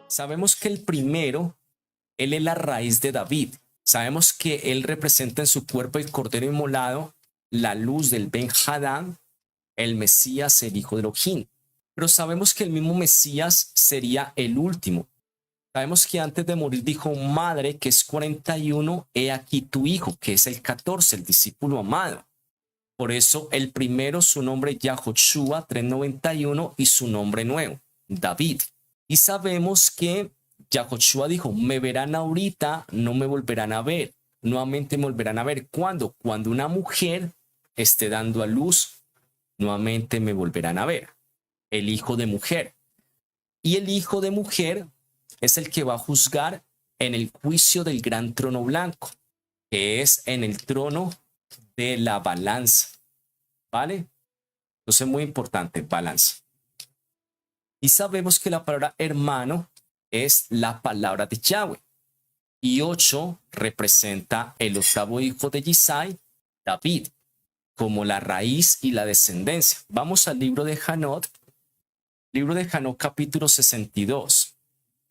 Sabemos que el primero, él es la raíz de David. Sabemos que él representa en su cuerpo el cordero inmolado, la luz del Ben Hadad, el Mesías, el hijo de Elohim. Pero sabemos que el mismo Mesías sería el último. Sabemos que antes de morir dijo, madre, que es 41, he aquí tu hijo, que es el 14, el discípulo amado. Por eso el primero, su nombre Yahoshua 391 y su nombre nuevo, David. Y sabemos que Yahoshua dijo, me verán ahorita, no me volverán a ver. Nuevamente me volverán a ver. ¿Cuándo? Cuando una mujer esté dando a luz, nuevamente me volverán a ver. El hijo de mujer. Y el hijo de mujer es el que va a juzgar en el juicio del gran trono blanco, que es en el trono de la balanza. ¿Vale? Entonces, muy importante, balanza. Y sabemos que la palabra hermano es la palabra de Yahweh. Y 8 representa el octavo hijo de Yisai, David, como la raíz y la descendencia. Vamos al libro de Hanot. Libro de Hanot, capítulo 62.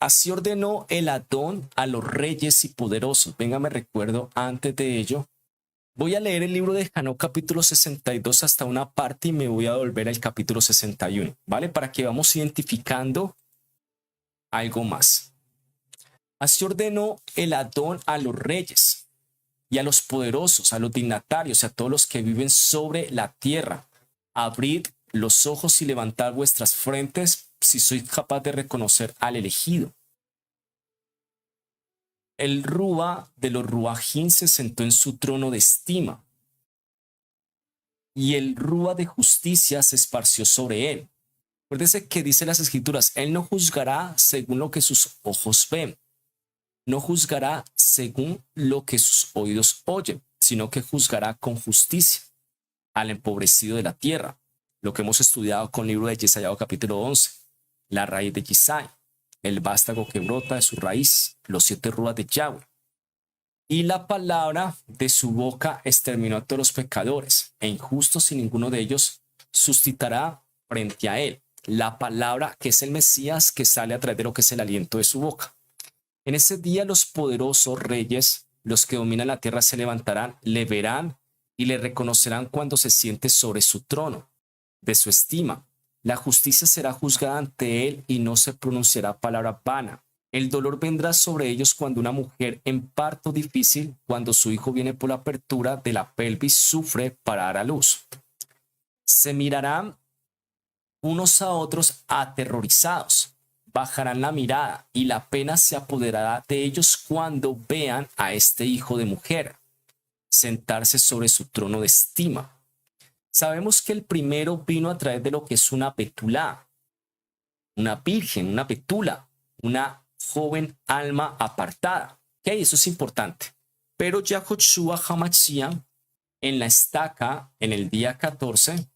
Así ordenó el Adón a los reyes y poderosos. Venga, me recuerdo antes de ello. Voy a leer el libro de Hanot, capítulo 62 hasta una parte y me voy a volver al capítulo 61, ¿vale? Para que vamos identificando algo más. Así ordenó el Adón a los reyes y a los poderosos, a los dignatarios y a todos los que viven sobre la tierra. Abrid los ojos y levantad vuestras frentes si sois capaz de reconocer al elegido. El Rúa de los Ruajín se sentó en su trono de estima, y el Rúa de justicia se esparció sobre él. Acuérdese que dice las escrituras, él no juzgará según lo que sus ojos ven, no juzgará según lo que sus oídos oyen, sino que juzgará con justicia al empobrecido de la tierra. Lo que hemos estudiado con el libro de Yesaya capítulo 11, la raíz de Yisai, el vástago que brota de su raíz, los 7 rúas de Yahweh. Y la palabra de su boca exterminó a todos los pecadores, e injustos y ninguno de ellos suscitará frente a él. La palabra que es el Mesías que sale a través de lo que es el aliento de su boca. En ese día los poderosos reyes, los que dominan la tierra, se levantarán, le verán y le reconocerán cuando se siente sobre su trono, de su estima. La justicia será juzgada ante él y no se pronunciará palabra vana. El dolor vendrá sobre ellos cuando una mujer en parto difícil, cuando su hijo viene por la apertura de la pelvis, sufre para dar a luz. Se mirarán unos a otros aterrorizados, bajarán la mirada y la pena se apoderará de ellos cuando vean a este hijo de mujer sentarse sobre su trono de estima. Sabemos que el primero vino a través de lo que es una betulá, una virgen, una betula, una joven alma apartada. ¿Ok? Eso es importante. Pero Yahoshua Hamashiach en la estaca, en el día 14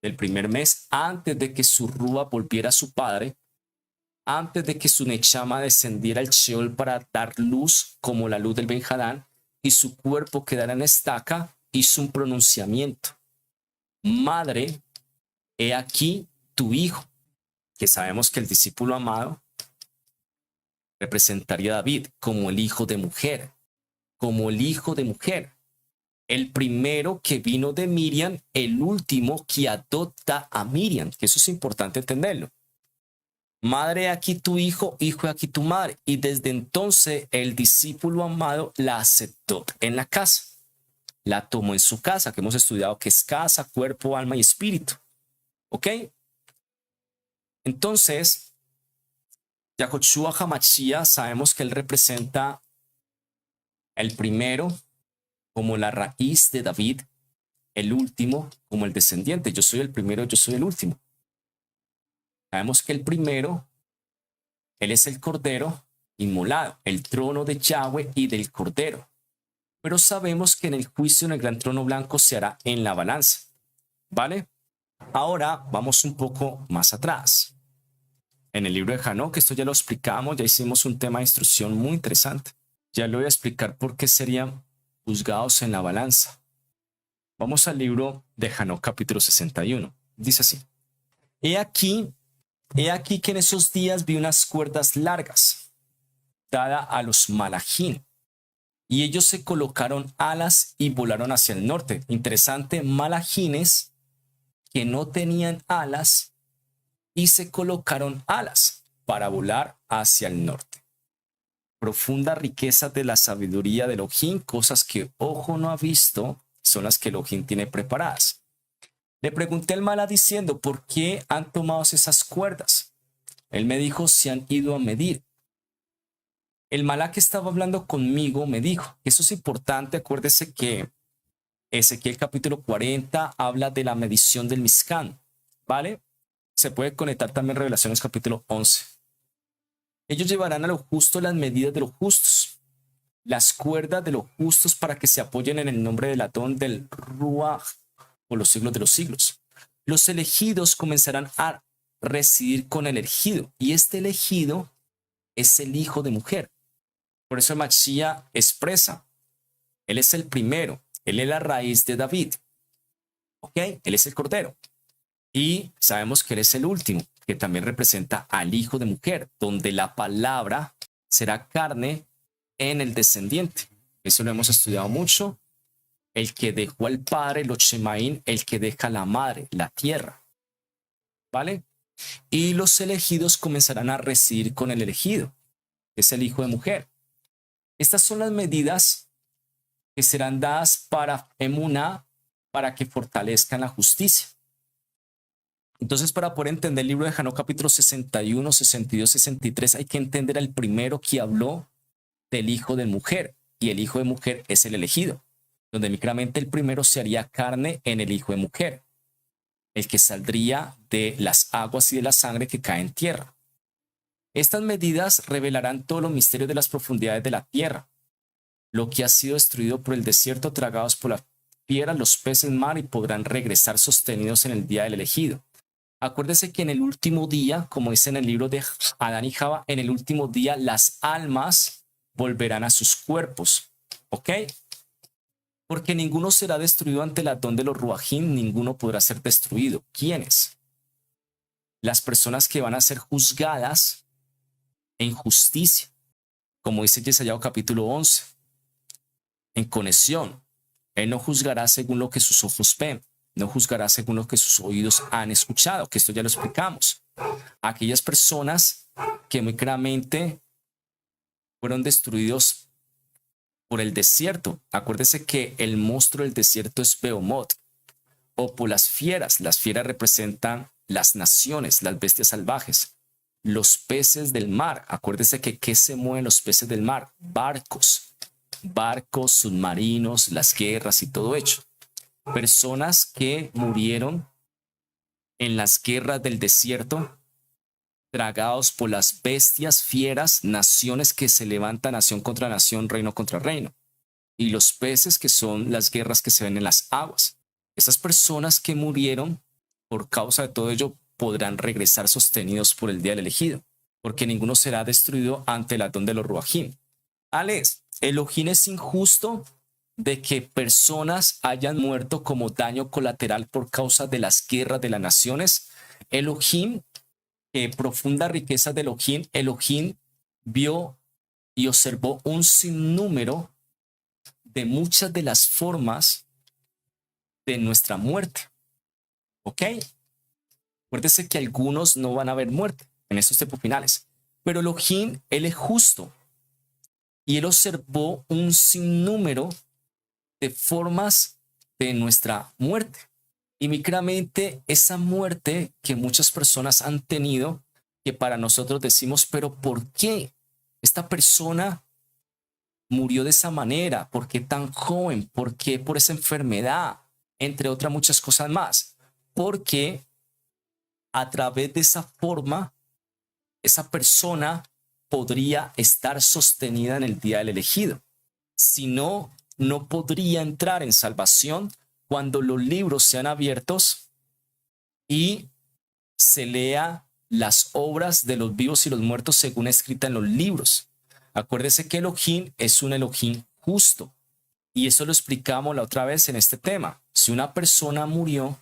del primer mes, antes de que su rúa volviera a su padre, antes de que su nechama descendiera al Sheol para dar luz como la luz del Ben Hadad y su cuerpo quedara en estaca, hizo un pronunciamiento. Madre, he aquí tu hijo, que sabemos que el discípulo amado representaría a David como el hijo de mujer, como el hijo de mujer. El primero que vino de Miriam, el último que adopta a Miriam, que eso es importante entenderlo. Madre, aquí tu hijo, hijo, aquí tu madre. Y desde entonces el discípulo amado la aceptó en la casa. La tomó en su casa, que hemos estudiado que es casa, cuerpo, alma y espíritu. ¿Ok? Entonces, Yahoshua Hamashiach, sabemos que él representa el primero como la raíz de David, el último como el descendiente. Yo soy el primero, yo soy el último. Sabemos que el primero, él es el cordero inmolado, el trono de Yahweh y del cordero. Pero sabemos que en el juicio en el gran trono blanco se hará en la balanza. ¿Vale? Ahora vamos un poco más atrás. En el libro de Hanok, que esto ya lo explicamos, ya hicimos un tema de instrucción muy interesante. Ya le voy a explicar por qué serían juzgados en la balanza. Vamos al libro de Hanok, capítulo 61. Dice así. He aquí He aquí que en esos días vi unas cuerdas largas dada a los malachim, y ellos se colocaron alas y volaron hacia el norte. Interesante, malachines que no tenían alas y se colocaron alas para volar hacia el norte. Profunda riqueza de la sabiduría de Elohim, cosas que ojo no ha visto, son las que Elohim tiene preparadas. Le pregunté al Malá diciendo, ¿por qué han tomado esas cuerdas? Él me dijo, se han ido a medir. El Malá que estaba hablando conmigo me dijo, eso es importante, acuérdese que Ezequiel capítulo 40 habla de la medición del Mizcán, ¿vale? Se puede conectar también Revelaciones capítulo 11. Ellos llevarán a lo justo las medidas de los justos, las cuerdas de los justos para que se apoyen en el nombre del Adón del Ruach por los siglos de los siglos. Los elegidos comenzarán a residir con el elegido, y este elegido es el hijo de mujer. Por eso el Mashiach expresa, él es el primero, él es la raíz de David, ¿ok? Él es el cordero. Y sabemos que él es el último, que también representa al hijo de mujer, donde la palabra será carne en el descendiente. Eso lo hemos estudiado mucho. El que dejó al padre, los Shemaín, el que deja a la madre, la tierra. ¿Vale? Y los elegidos comenzarán a residir con el elegido, que es el hijo de mujer. Estas son las medidas que serán dadas para Emuná, para que fortalezcan la justicia. Entonces, para poder entender el libro de Janó, capítulo 61, 62, 63, hay que entender al primero que habló del hijo de mujer, y el hijo de mujer es el elegido, donde claramente el primero se haría carne en el hijo de mujer, el que saldría de las aguas y de la sangre que cae en tierra. Estas medidas revelarán todos los misterios de las profundidades de la tierra, lo que ha sido destruido por el desierto, tragados por la piedra, los peces mar, y podrán regresar sostenidos en el día del elegido. Acuérdese que en el último día, como dice en el libro de Adán y Java, en el último día las almas volverán a sus cuerpos, ¿ok? Porque ninguno será destruido ante el Adón de los Ruajim, ninguno podrá ser destruido. ¿Quiénes? Las personas que van a ser juzgadas en justicia, como dice Yeshayahu capítulo 11, en conexión. Él no juzgará según lo que sus ojos ven, no juzgará según lo que sus oídos han escuchado, que esto ya lo explicamos. Aquellas personas que muy claramente fueron destruidos por el desierto. Acuérdese que el monstruo del desierto es Behemoth, o por las fieras. Las fieras representan las naciones, las bestias salvajes. Los peces del mar. Acuérdese que ¿qué se mueven los peces del mar? Barcos, submarinos, las guerras y todo hecho. Personas que murieron en las guerras del desierto, tragados por las bestias, fieras, naciones que se levantan nación contra nación, reino contra reino. Y los peces, que son las guerras que se ven en las aguas. Esas personas que murieron por causa de todo ello podrán regresar sostenidos por el día del elegido, porque ninguno será destruido ante el Adón de los Ruajim. Alex, Elohim es injusto de que personas hayan muerto como daño colateral por causa de las guerras de las naciones. Elohim, profunda riqueza de Elohim, Elohim vio y observó un sinnúmero de muchas de las formas de nuestra muerte. ¿Ok? Acuérdese que algunos no van a ver muerte en estos tiempos finales, pero Elohim, él es justo, y él observó un sinnúmero de formas de nuestra muerte. Y micramente esa muerte que muchas personas han tenido, que para nosotros decimos, pero ¿por qué esta persona murió de esa manera? ¿Por qué tan joven? ¿Por qué por esa enfermedad? Entre otras muchas cosas más. Porque a través de esa forma, esa persona podría estar sostenida en el día del elegido. Si no, no podría entrar en salvación cuando los libros sean abiertos y se lea las obras de los vivos y los muertos según escrita en los libros. Acuérdese que Elohim es un Elohim justo, y eso lo explicamos la otra vez en este tema. Si una persona murió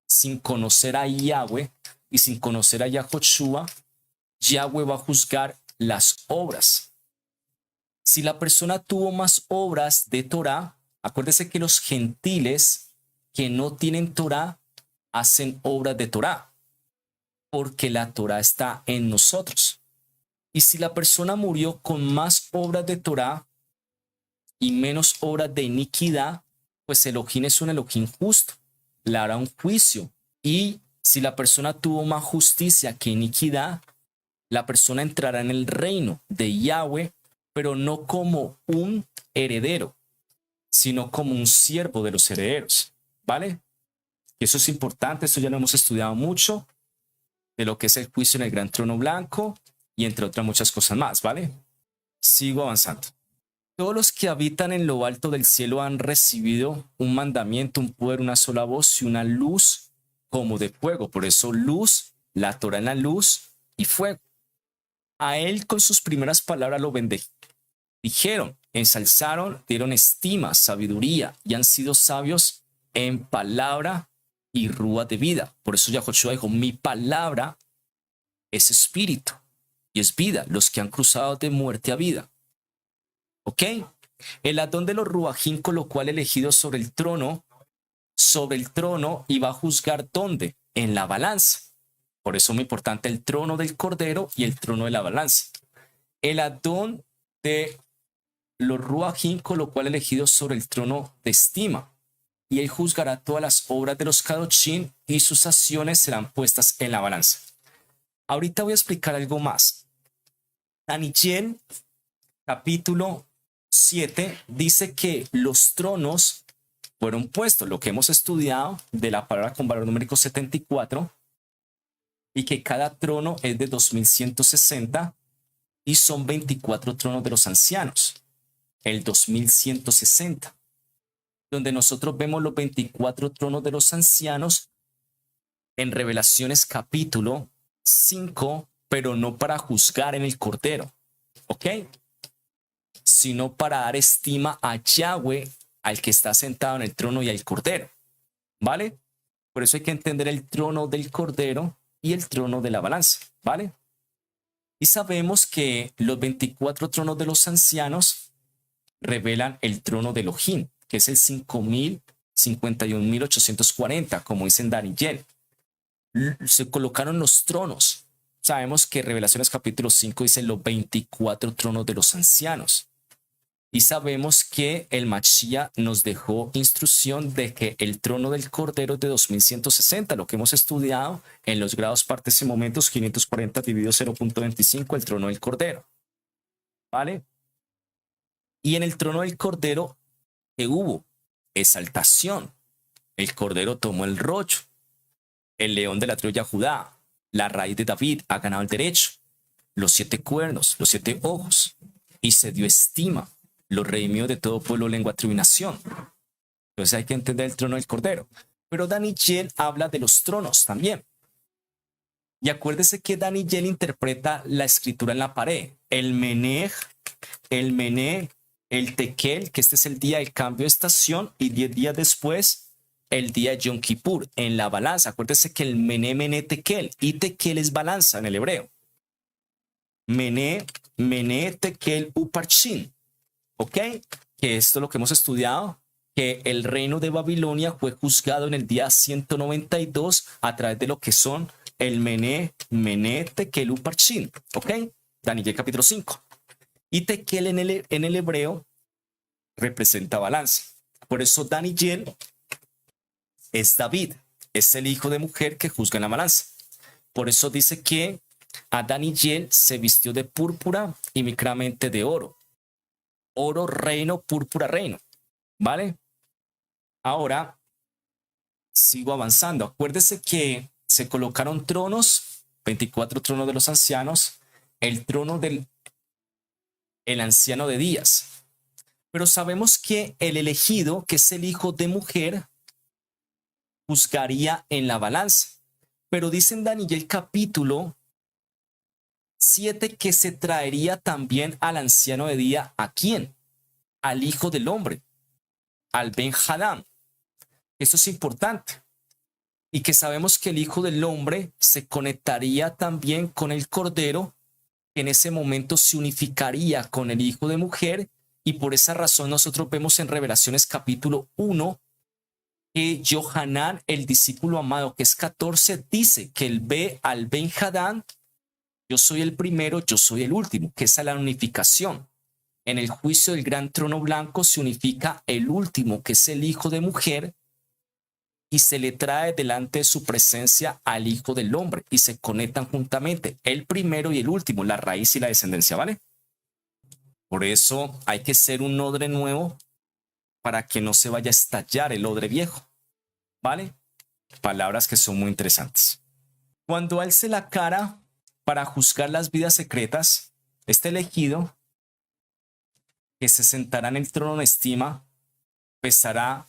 sin conocer a Yahweh, y sin conocer a Yahoshua, Yahweh va a juzgar las obras. Si la persona tuvo más obras de Torah, acuérdese que los gentiles que no tienen Torah hacen obras de Torah, porque la Torah está en nosotros. Y si la persona murió con más obras de Torah y menos obras de iniquidad, pues Elohim es un Elohim justo, le hará un juicio. Y si la persona tuvo más justicia que iniquidad, la persona entrará en el reino de Yahweh, pero no como un heredero, sino como un siervo de los herederos, ¿vale? Y eso es importante, esto ya lo hemos estudiado mucho, de lo que es el juicio en el gran trono blanco y entre otras muchas cosas más, ¿vale? Sigo avanzando. Todos los que habitan en lo alto del cielo han recibido un mandamiento, un poder, una sola voz y una luz como de fuego. Por eso luz, la Torah en la luz y fuego. A él con sus primeras palabras lo bendijeron, ensalzaron, dieron estima, sabiduría y han sido sabios en palabra y rúa de vida. Por eso Yahoshua dijo, mi palabra es espíritu y es vida, los que han cruzado de muerte a vida. ¿Ok? El Adón de los Ruajín colocó al elegido sobre el trono y va a juzgar ¿dónde? En la balanza. Por eso es muy importante el trono del Cordero y el trono de la balanza. El Adón de los Ruajín colocó al elegido sobre el trono de estima, y él juzgará todas las obras de los Kadoshim y sus acciones serán puestas en la balanza. Ahorita voy a explicar algo más. Daniel, capítulo 7, dice que los tronos fueron puestos, lo que hemos estudiado de la palabra con valor numérico 74, y que cada trono es de 2160 y son 24 tronos de los ancianos, el 2160, donde nosotros vemos los 24 tronos de los ancianos en Revelaciones capítulo 5, pero no para juzgar en el Cordero, ¿ok? Sino para dar estima a Yahweh, al que está sentado en el trono y al Cordero, ¿vale? Por eso hay que entender el trono del Cordero y el trono de la balanza, ¿vale? Y sabemos que los 24 tronos de los ancianos revelan el trono de Elohim, que es el 51.840, como dicen Daniel. Se colocaron los tronos. Sabemos que Revelaciones capítulo 5 dice los 24 tronos de los ancianos. Y sabemos que el Mashiach nos dejó instrucción de que el trono del Cordero es de 2160, lo que hemos estudiado en los grados, partes y momentos 540 dividido 0.25, el trono del Cordero. ¿Vale? Y en el trono del Cordero que hubo exaltación. El Cordero tomó el rollo. El león de la tribu de Judá, la raíz de David, ha ganado el derecho. Los 7 cuernos, los 7 ojos, y se dio estima. Los redimió de todo pueblo, lengua, tribu y nación. Entonces hay que entender el trono del Cordero. Pero Daniel habla de los tronos también. Y acuérdese que Daniel interpreta la escritura en la pared. El Menej, el Tekel, que este es el día del cambio de estación, y 10 días después, el día de Yom Kippur, en la balanza. Acuérdese que el Mené, Tekel, y Tekel es balanza en el hebreo. Mené, Tekel, Uparchin. ¿Ok? Que esto es lo que hemos estudiado, que el reino de Babilonia fue juzgado en el día 192 a través de lo que son el Mené, Tekel, Uparchin. ¿Ok? Daniel capítulo 5. Y Tekel en el hebreo representa balanza. Por eso Daniel es David, es el hijo de mujer que juzga en la balanza. Por eso dice que a Daniel se vistió de púrpura y micramente de oro. Oro, reino, púrpura, reino. ¿Vale? Ahora sigo avanzando. Acuérdese que se colocaron tronos, 24 tronos de los ancianos, el trono del anciano de días. Pero sabemos que el elegido, que es el hijo de mujer, juzgaría en la balanza. Pero dice en Daniel capítulo 7 que se traería también al anciano de día. ¿A quién? Al hijo del hombre, al Ben Hadam. Eso es importante. y que sabemos que el Hijo del Hombre se conectaría también con el Cordero, que en ese momento se unificaría con el Hijo de Mujer, y por esa razón nosotros vemos en Revelaciones capítulo 1 que Johanán, el discípulo amado, que es 14, dice que él ve al Ben Hadad, yo soy el primero, yo soy el último, que esa es la unificación. En el juicio del gran trono blanco se unifica el último, que es el Hijo de Mujer, y se le trae delante de su presencia al Hijo del Hombre y se conectan juntamente, el primero y el último, la raíz y la descendencia, ¿vale? Por eso hay que ser un odre nuevo para que no se vaya a estallar el odre viejo, ¿vale? Palabras que son muy interesantes. Cuando alce la cara para juzgar las vidas secretas, este elegido que se sentará en el trono de estima pesará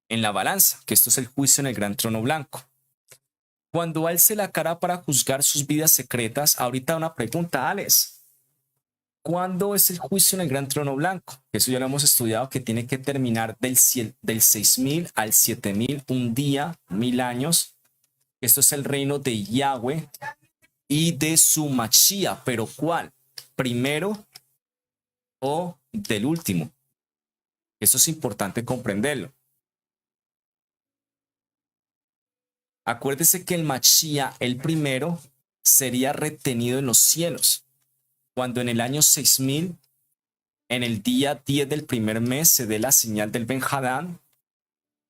en la balanza, que esto es el juicio en el gran trono blanco. Cuando alce la cara para juzgar sus vidas secretas, ahorita una pregunta, Alex. ¿Cuándo es el juicio en el gran trono blanco? Eso ya lo hemos estudiado, que tiene que terminar del 6000 al 7000, un día, 1000 años. Esto es el reino de Yahweh y de su Mashiach, pero ¿cuál? ¿Primero o del último? Eso es importante comprenderlo. Acuérdese que el Mashiach, el primero, sería retenido en los cielos, cuando en el año 6000, en el día 10 del primer mes, se dé la señal del Ben Hadad,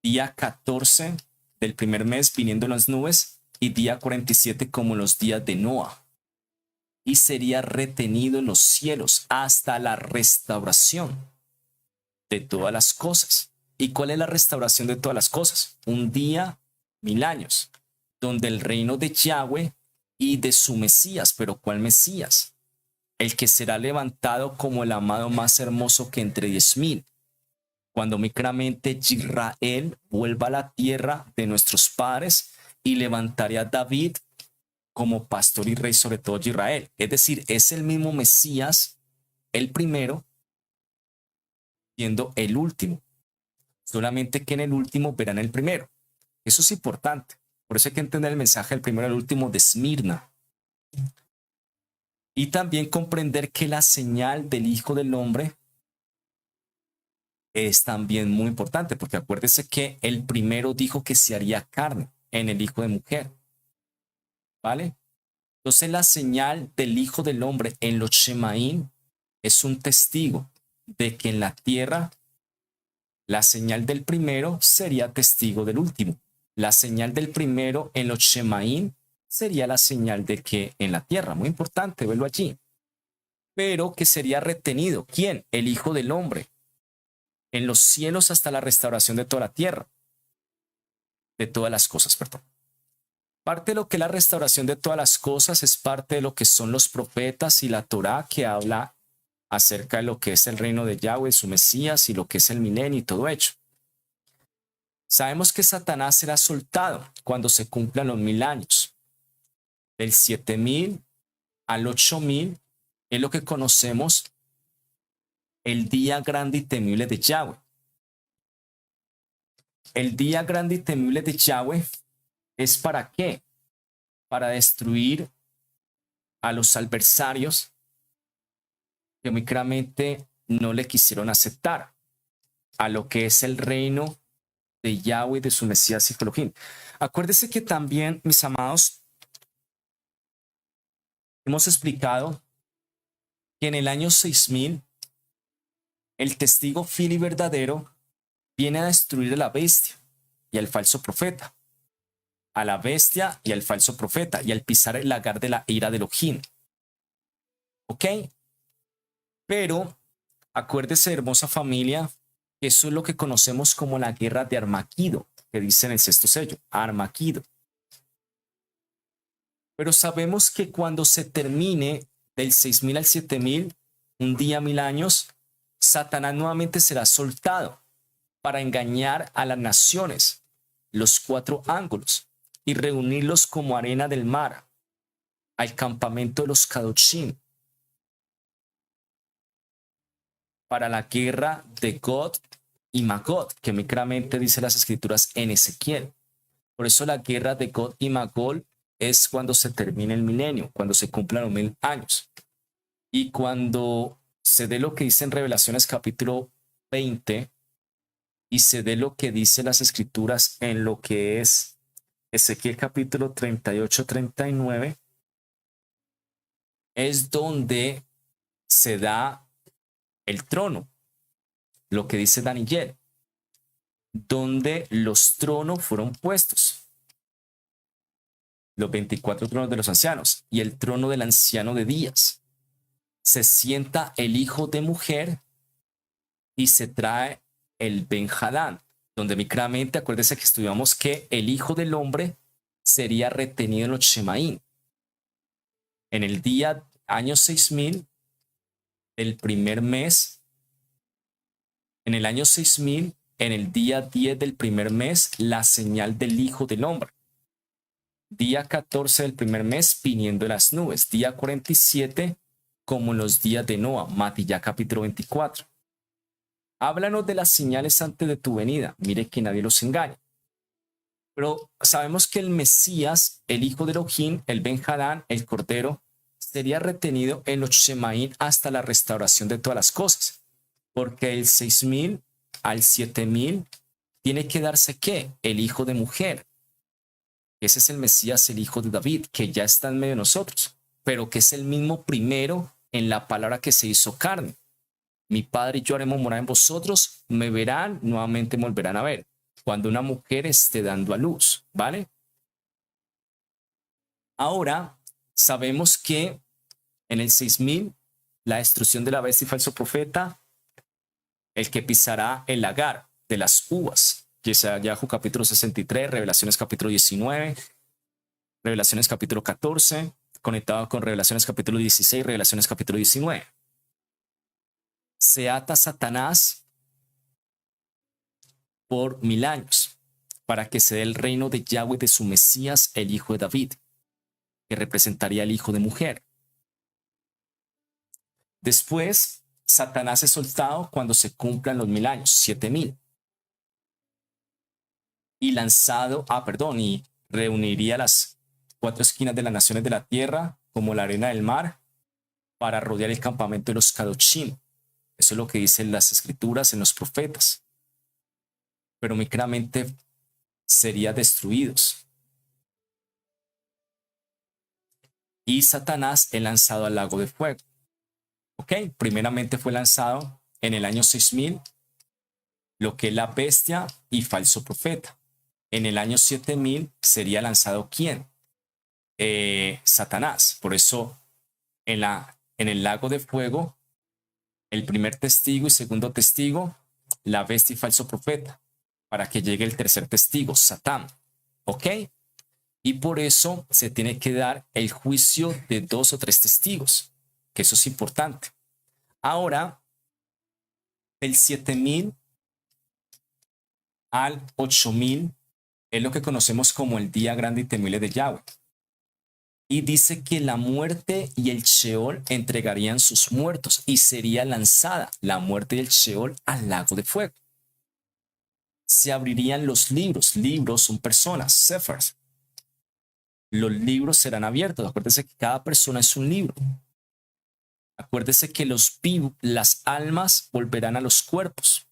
día 14 del primer mes viniendo en las nubes, y día 47 como los días de Noa. Y sería retenido en los cielos hasta la restauración de todas las cosas. ¿Y cuál es la restauración de todas las cosas? Un día, 1000 años, donde el reino de Yahweh y de su Mesías. ¿Pero cuál Mesías? El que será levantado como el amado más hermoso que entre 10,000. Cuando micramente Israel vuelva a la tierra de nuestros padres y levantaré a David como pastor y rey sobre todo Israel. Es decir, es el mismo Mesías, el primero, siendo el último. Solamente que en el último verán el primero. Eso es importante. Por eso hay que entender el mensaje del primero al último de Esmirna. Y también comprender que la señal del Hijo del Hombre es también muy importante, porque acuérdese que el primero dijo que se haría carne en el Hijo de Mujer. ¿Vale? Entonces la señal del Hijo del Hombre en los Shemaín es un testigo de que en la tierra la señal del primero sería testigo del último. La señal del primero en los Shemaín sería la señal de que en la tierra, muy importante, verlo allí. Pero que sería retenido, ¿quién? El Hijo del Hombre, en los cielos hasta la restauración de toda la tierra, de todas las cosas, perdón. Parte de lo que es la restauración de todas las cosas es parte de lo que son los profetas y la Torá, que habla acerca de lo que es el reino de Yahweh, su Mesías, y lo que es el milenio y todo hecho. Sabemos que Satanás será soltado cuando se cumplan los 1000 años. Del 7000 al 8000 es lo que conocemos el día grande y temible de Yahweh. El día grande y temible de Yahweh es ¿para qué? Para destruir a los adversarios que muy claramente no le quisieron aceptar a lo que es el reino de Yahweh, de su Mesías y Elohim. Acuérdese que también, mis amados, hemos explicado que en el año 6000 el testigo fiel y verdadero viene a destruir a la bestia y al falso profeta, a la bestia y al falso profeta, y al pisar el lagar de la ira de Elohim. ¿Ok? Pero acuérdese, hermosa familia, que eso es lo que conocemos como la guerra de Armaquido, que dice en el sexto sello, Armaquido. Pero sabemos que cuando se termine del 6000 al 7000, un día, 1000 años, Satanás nuevamente será soltado para engañar a las naciones, los 4 ángulos, y reunirlos como arena del mar al campamento de los Kadoshim para la guerra de God y Magog, que claramente dice las escrituras en Ezequiel. Por eso la guerra de Gog y Magog es cuando se termine el milenio, cuando se cumplan los 1000 años. Y cuando se dé lo que dice en Revelaciones capítulo 20 y se dé lo que dice las escrituras en lo que es Ezequiel capítulo 38-39, es donde se da el trono, lo que dice Daniel, donde los tronos fueron puestos, los 24 tronos de los ancianos y el trono del anciano de días. Se sienta el hijo de mujer y se trae el Ben-Hadad, donde micramente, acuérdese que estudiamos que el hijo del hombre sería retenido en los Shemaín. En el día año 6000 del primer mes, en el año 6000, en el día 10 del primer mes, la señal del hijo del hombre. Día 14 del primer mes, viniendo las nubes. Día 47, como en los días de Noa, Matilla capítulo 24. Háblanos de las señales antes de tu venida. Mire que nadie los engañe. Pero sabemos que el Mesías, el hijo de Elohim, el Ben-Hadad, el Cordero, sería retenido en los Shemaín hasta la restauración de todas las cosas. Porque el 6000 al 7000 tiene que darse ¿qué? El hijo de mujer. Ese es el Mesías, el hijo de David, que ya está en medio de nosotros, pero que es el mismo primero en la palabra que se hizo carne. Mi Padre y yo haremos morar en vosotros, me verán, nuevamente me volverán a ver. Cuando una mujer esté dando a luz, ¿vale? Ahora, sabemos que en el 6000, la destrucción de la bestia y falso profeta, el que pisará el lagar de las uvas, Yeshayahu capítulo 63, Revelaciones capítulo 19, Revelaciones capítulo 14, conectado con Revelaciones capítulo 16, Revelaciones capítulo 19. Se ata Satanás por 1000 años para que se dé el reino de Yahweh de su Mesías, el hijo de David, que representaría al hijo de mujer. Después, Satanás es soltado cuando se cumplan los 1000 años, 7000. Y lanzado, y reuniría las 4 esquinas de las naciones de la tierra como la arena del mar para rodear el campamento de los Kadoshim. Eso es lo que dicen las escrituras en los profetas. Pero micramente serían destruidos. Y Satanás es lanzado al lago de fuego. ¿Ok? Primeramente fue lanzado en el año 6000, lo que es la bestia y falso profeta. En el año 7000 sería lanzado ¿quién? Satanás. Por eso en el lago de fuego, el primer testigo y segundo testigo, la bestia y falso profeta, para que llegue el tercer testigo, Satán. ¿Ok? Y por eso se tiene que dar el juicio de 2 o 3 testigos, que eso es importante. Ahora, del 7000 al 8000 es lo que conocemos como el día grande y temible de Yahweh. Y dice que la muerte y el Sheol entregarían sus muertos y sería lanzada la muerte y el Sheol al lago de fuego. Se abrirían los libros. Libros son personas, sephers. Los libros serán abiertos. Acuérdese que cada persona es un libro. Acuérdese que las almas volverán a los cuerpos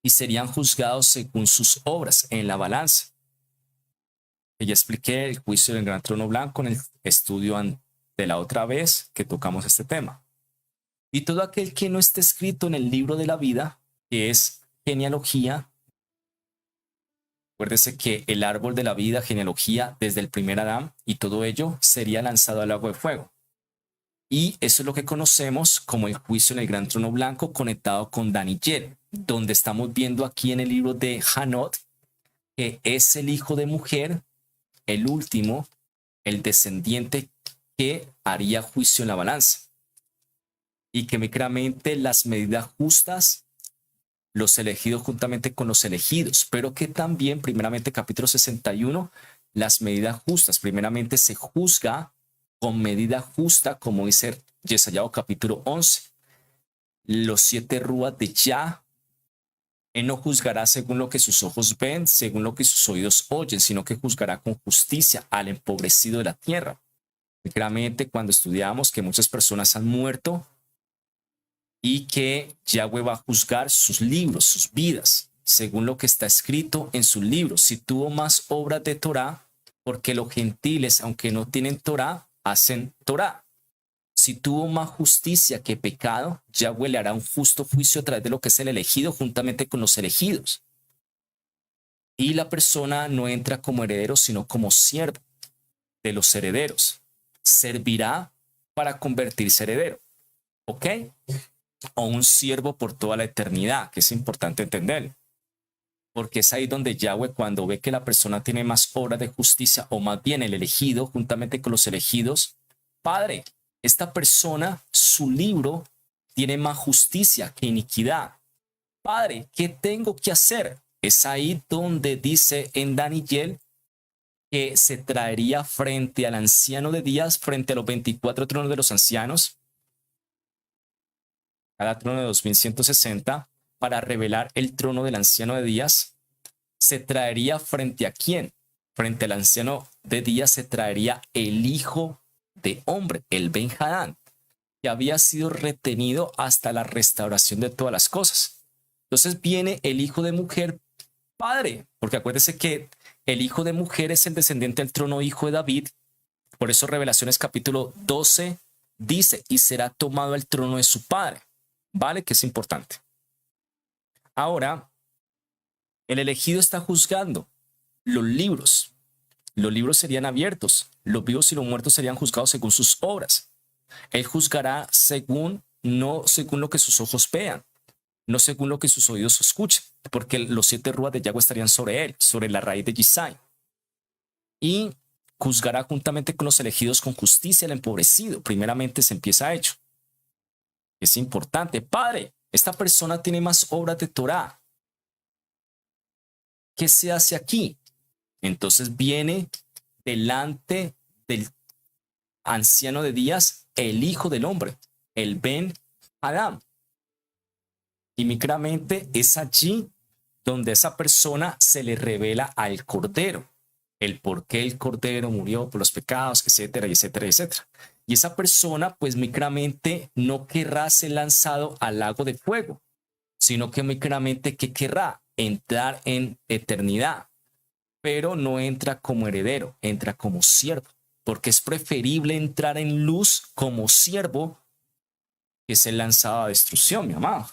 y serían juzgados según sus obras en la balanza. Ya expliqué el juicio del gran trono blanco en el estudio de la otra vez que tocamos este tema. Y todo aquel que no esté escrito en el libro de la vida, que es genealogía, acuérdese que el árbol de la vida, genealogía, desde el primer Adán y todo ello sería lanzado al lago de fuego. Y eso es lo que conocemos como el juicio en el gran trono blanco conectado con Daniel, donde estamos viendo aquí en el libro de Hanot, que es el hijo de mujer, el último, el descendiente que haría juicio en la balanza. Y que micramente las medidas justas, los elegidos juntamente con los elegidos, pero que también, primeramente, capítulo 61, las medidas justas, primeramente se juzga con medida justa, como dice Yeshayahu capítulo 11, los 7 rúas de Yah Él no juzgará según lo que sus ojos ven, según lo que sus oídos oyen, sino que juzgará con justicia al empobrecido de la tierra. Claramente, cuando estudiamos que muchas personas han muerto y que Yahweh va a juzgar sus libros, sus vidas, según lo que está escrito en sus libros. Si tuvo más obras de Torá, porque los gentiles, aunque no tienen Torá, hacen Torá. Si tuvo más justicia que pecado, Yahweh le hará un justo juicio a través de lo que es el elegido juntamente con los elegidos. Y la persona no entra como heredero, sino como siervo de los herederos. Servirá para convertirse heredero. ¿Ok? O un siervo por toda la eternidad, que es importante entender. Porque es ahí donde Yahweh, cuando ve que la persona tiene más obras de justicia, o más bien el elegido, juntamente con los elegidos, Padre, esta persona, su libro, tiene más justicia que iniquidad. Padre, ¿qué tengo que hacer? Es ahí donde dice en Daniel que se traería frente al anciano de días, frente a los 24 tronos de los ancianos, cada trono de 2160, para revelar el trono del anciano de días. Se traería frente a quién? Frente al anciano de días se traería el hijo de hombre, el Ben-Hadán, que había sido retenido hasta la restauración de todas las cosas. Entonces viene el hijo de mujer, padre, porque acuérdese que el hijo de mujer es el descendiente del trono, hijo de David. Por eso Revelaciones capítulo 12 dice, y será tomado el trono de su padre. ¿Vale? Que es importante. Ahora, el elegido está juzgando los libros. Los libros serían abiertos. Los vivos y los muertos serían juzgados según sus obras. Él juzgará no según lo que sus ojos vean, no según lo que sus oídos escuchen, porque los 7 rúas de Yahweh estarían sobre él, sobre la raíz de Yisai. Y juzgará juntamente con los elegidos con justicia al empobrecido. Primeramente se empieza hecho. Es importante. Padre, esta persona tiene más obras de Torá. ¿Qué se hace aquí? Entonces viene delante del anciano de días el hijo del hombre, el Ben-Hadán. Y micramente es allí donde esa persona se le revela al Cordero, el por qué el Cordero murió por los pecados, etcétera, etcétera, etcétera. Y esa persona, pues micramente no querrá ser lanzado al lago de fuego, sino que micramente que querrá entrar en eternidad, pero no entra como heredero, entra como siervo, porque es preferible entrar en luz como siervo que ser lanzado a destrucción, mi amado.